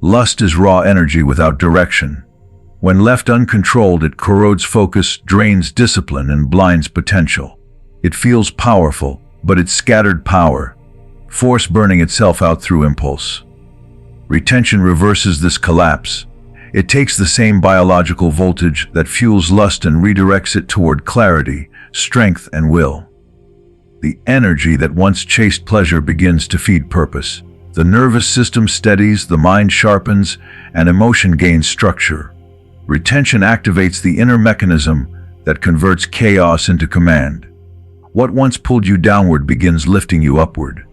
Lust is raw energy without direction. When left uncontrolled, it corrodes focus, drains discipline, and blinds potential. It feels powerful, but it's scattered power, force burning itself out through impulse. Retention reverses this collapse. It takes the same biological voltage that fuels lust and redirects it toward clarity, strength, and will. The energy that once chased pleasure begins to feed purpose. The nervous system steadies, the mind sharpens, and emotion gains structure. Retention activates the inner mechanism that converts chaos into command. What once pulled you downward begins lifting you upward.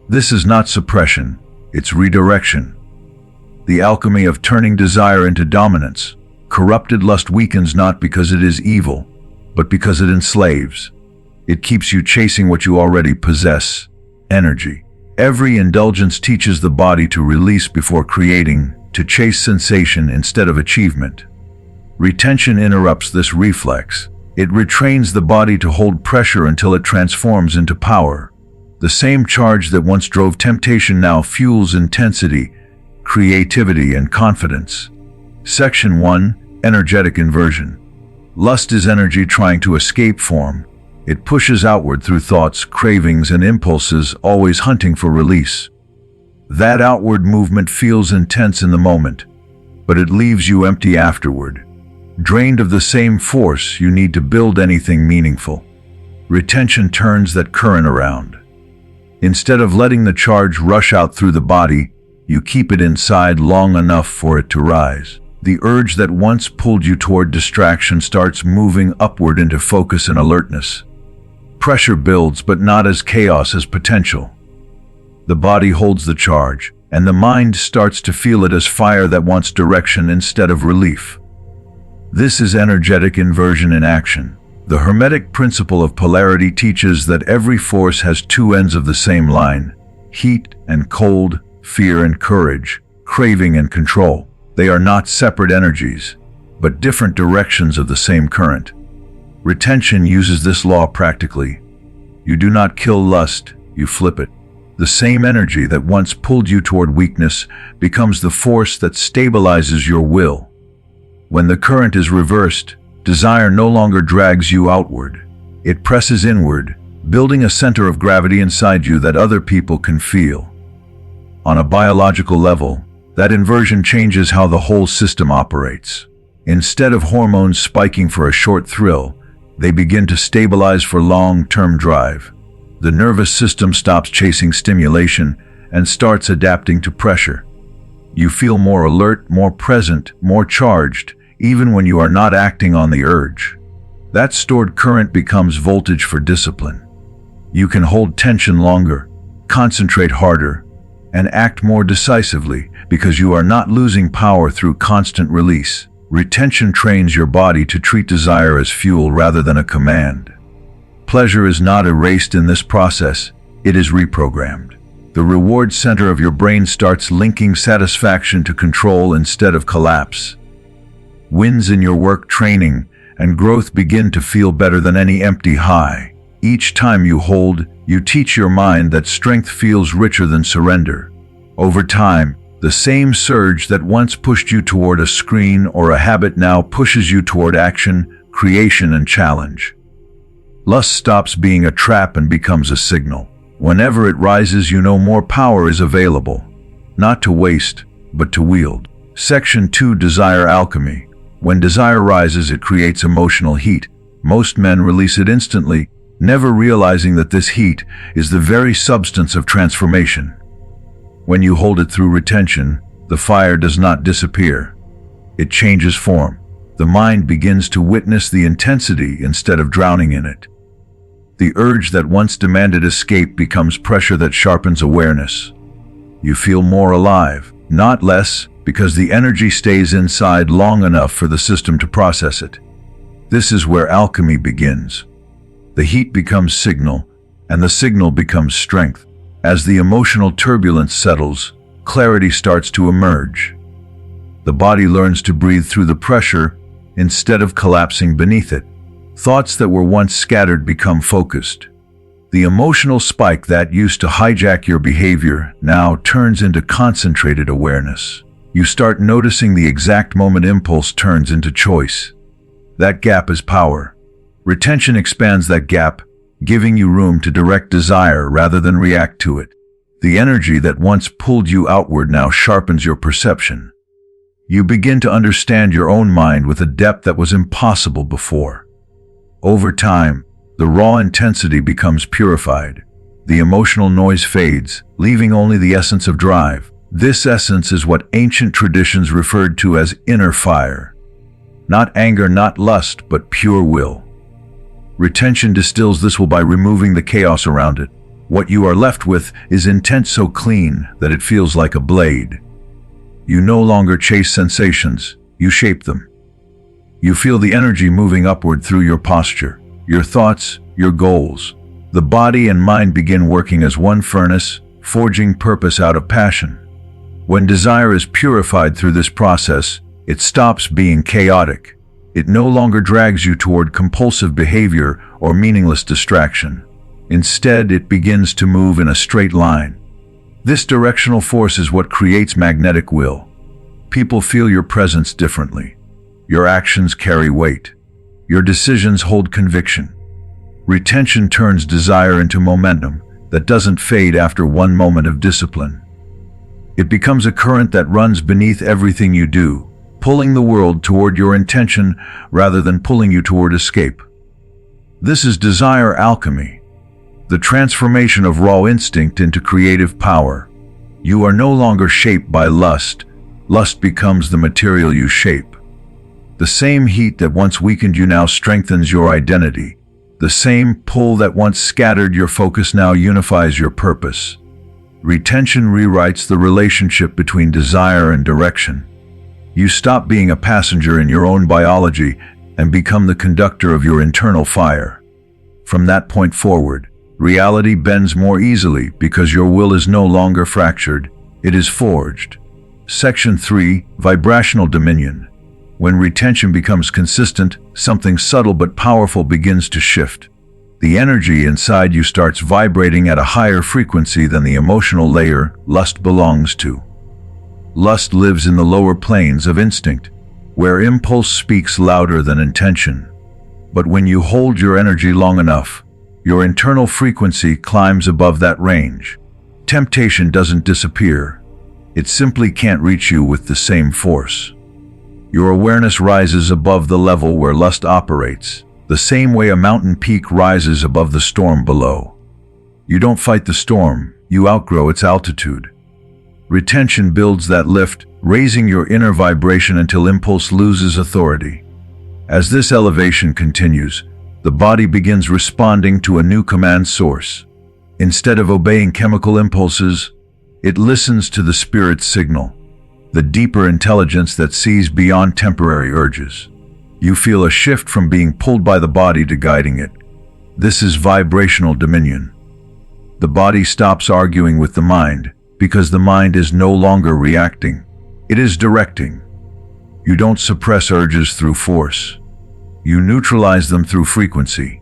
This is not suppression, it's redirection. The alchemy of turning desire into dominance. Corrupted lust weakens not because it is evil, but because it enslaves. It keeps you chasing what you already possess, energy. Every indulgence teaches the body to release before creating, to chase sensation instead of achievement. Retention interrupts this reflex. It retrains the body to hold pressure until it transforms into power. The same charge that once drove temptation now fuels intensity, creativity, and confidence. Section 1. Energetic inversion. Lust is energy trying to escape form. It pushes outward through thoughts, cravings, and impulses, always hunting for release. That outward movement feels intense in the moment, but it leaves you empty afterward. Drained of the same force you need to build anything meaningful. Retention turns that current around. Instead of letting the charge rush out through the body, you keep it inside long enough for it to rise. The urge that once pulled you toward distraction starts moving upward into focus and alertness. Pressure builds, but not as chaos as potential. The body holds the charge, and the mind starts to feel it as fire that wants direction instead of relief. This is energetic inversion in action. The Hermetic principle of polarity teaches that every force has two ends of the same line: heat and cold, fear and courage, craving and control. They are not separate energies, but different directions of the same current. Retention uses this law practically. You do not kill lust, you flip it. The same energy that once pulled you toward weakness becomes the force that stabilizes your will. When the current is reversed, desire no longer drags you outward. It presses inward, building a center of gravity inside you that other people can feel. On a biological level, that inversion changes how the whole system operates. Instead of hormones spiking for a short thrill, they begin to stabilize for long-term drive. The nervous system stops chasing stimulation and starts adapting to pressure. You feel more alert, more present, more charged, even when you are not acting on the urge. That stored current becomes voltage for discipline. You can hold tension longer, concentrate harder, and act more decisively because you are not losing power through constant release. Retention trains your body to treat desire as fuel rather than a command. Pleasure is not erased in this process, it is reprogrammed. The reward center of your brain starts linking satisfaction to control instead of collapse. Wins in your work, training, and growth begin to feel better than any empty high. Each time you hold, you teach your mind that strength feels richer than surrender. Over time, the same surge that once pushed you toward a screen or a habit now pushes you toward action, creation, and challenge. Lust stops being a trap and becomes a signal. Whenever it rises, you know more power is available, not to waste, but to wield. Section 2. Desire alchemy. When desire rises, it creates emotional heat. Most men release it instantly, never realizing that this heat is the very substance of transformation. When you hold it through retention, the fire does not disappear. It changes form. The mind begins to witness the intensity instead of drowning in it. The urge that once demanded escape becomes pressure that sharpens awareness. You feel more alive, not less, because the energy stays inside long enough for the system to process it. This is where alchemy begins. The heat becomes signal, and the signal becomes strength. As the emotional turbulence settles, clarity starts to emerge. The body learns to breathe through the pressure instead of collapsing beneath it. Thoughts that were once scattered become focused. The emotional spike that used to hijack your behavior now turns into concentrated awareness. You start noticing the exact moment impulse turns into choice. That gap is power. Retention expands that gap, giving you room to direct desire rather than react to it. The energy that once pulled you outward now sharpens your perception. You begin to understand your own mind with a depth that was impossible before. Over time, the raw intensity becomes purified. The emotional noise fades, leaving only the essence of drive. This essence is what ancient traditions referred to as inner fire. Not anger, not lust, but pure will. Retention distills this will by removing the chaos around it. What you are left with is intent so clean that it feels like a blade. You no longer chase sensations, you shape them. You feel the energy moving upward through your posture, your thoughts, your goals. The body and mind begin working as one furnace, forging purpose out of passion. When desire is purified through this process, it stops being chaotic. It no longer drags you toward compulsive behavior or meaningless distraction. Instead, it begins to move in a straight line. This directional force is what creates magnetic will. People feel your presence differently. Your actions carry weight. Your decisions hold conviction. Retention turns desire into momentum that doesn't fade after one moment of discipline. It becomes a current that runs beneath everything you do, pulling the world toward your intention rather than pulling you toward escape. This is desire alchemy, the transformation of raw instinct into creative power. You are no longer shaped by lust. Lust becomes the material you shape. The same heat that once weakened you now strengthens your identity. The same pull that once scattered your focus now unifies your purpose. Retention rewrites the relationship between desire and direction. You stop being a passenger in your own biology and become the conductor of your internal fire. From that point forward, reality bends more easily because your will is no longer fractured, it is forged. Section 3, Vibrational Dominion. When retention becomes consistent, something subtle but powerful begins to shift. The energy inside you starts vibrating at a higher frequency than the emotional layer lust belongs to. Lust lives in the lower planes of instinct, where impulse speaks louder than intention. But when you hold your energy long enough, your internal frequency climbs above that range. Temptation doesn't disappear. It simply can't reach you with the same force. Your awareness rises above the level where lust operates, the same way a mountain peak rises above the storm below. You don't fight the storm, you outgrow its altitude. Retention builds that lift, raising your inner vibration until impulse loses authority. As this elevation continues, the body begins responding to a new command source. Instead of obeying chemical impulses, it listens to the spirit's signal, the deeper intelligence that sees beyond temporary urges. You feel a shift from being pulled by the body to guiding it. This is vibrational dominion. The body stops arguing with the mind because the mind is no longer reacting. It is directing. You don't suppress urges through force. You neutralize them through frequency.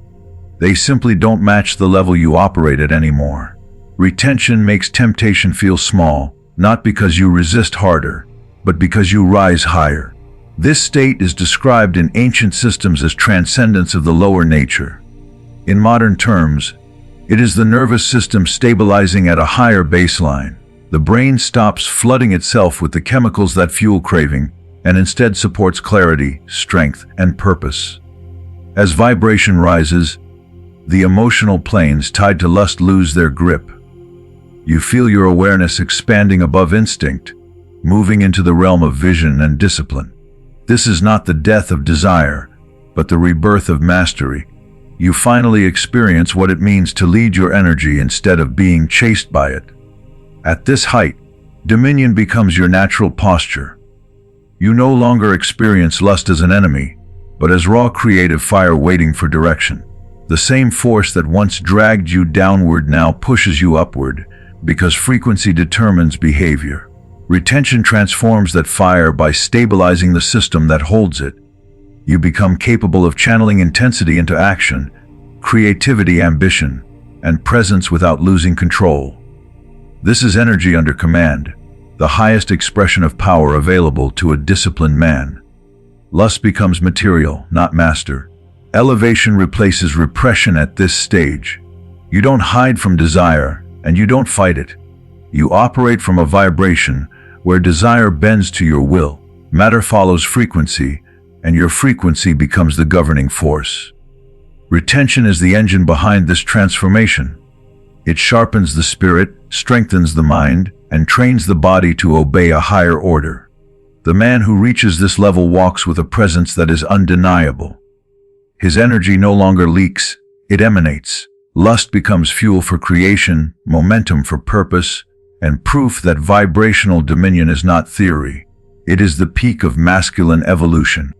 They simply don't match the level you operate at anymore. Retention makes temptation feel small, not because you resist harder, but because you rise higher. This state is described in ancient systems as transcendence of the lower nature. In modern terms, it is the nervous system stabilizing at a higher baseline. The brain stops flooding itself with the chemicals that fuel craving and instead supports clarity, strength, and purpose. As vibration rises, the emotional planes tied to lust lose their grip. You feel your awareness expanding above instinct, moving into the realm of vision and discipline. This is not the death of desire, but the rebirth of mastery. You finally experience what it means to lead your energy instead of being chased by it. At this height, dominion becomes your natural posture. You no longer experience lust as an enemy, but as raw creative fire waiting for direction. The same force that once dragged you downward now pushes you upward, because frequency determines behavior. Retention transforms that fire by stabilizing the system that holds it. You become capable of channeling intensity into action, creativity, ambition, and presence without losing control. This is energy under command. the highest expression of power available to a disciplined man. Lust becomes material, not master. Elevation replaces repression at this stage. You don't hide from desire, and you don't fight it. You operate from a vibration where desire bends to your will. Matter follows frequency, and your frequency becomes the governing force. Retention is the engine behind this transformation. It sharpens the spirit, strengthens the mind, and trains the body to obey a higher order. The man who reaches this level walks with a presence that is undeniable. His energy no longer leaks, it emanates. Lust becomes fuel for creation, momentum for purpose, and proof that vibrational dominion is not theory. It is the peak of masculine evolution.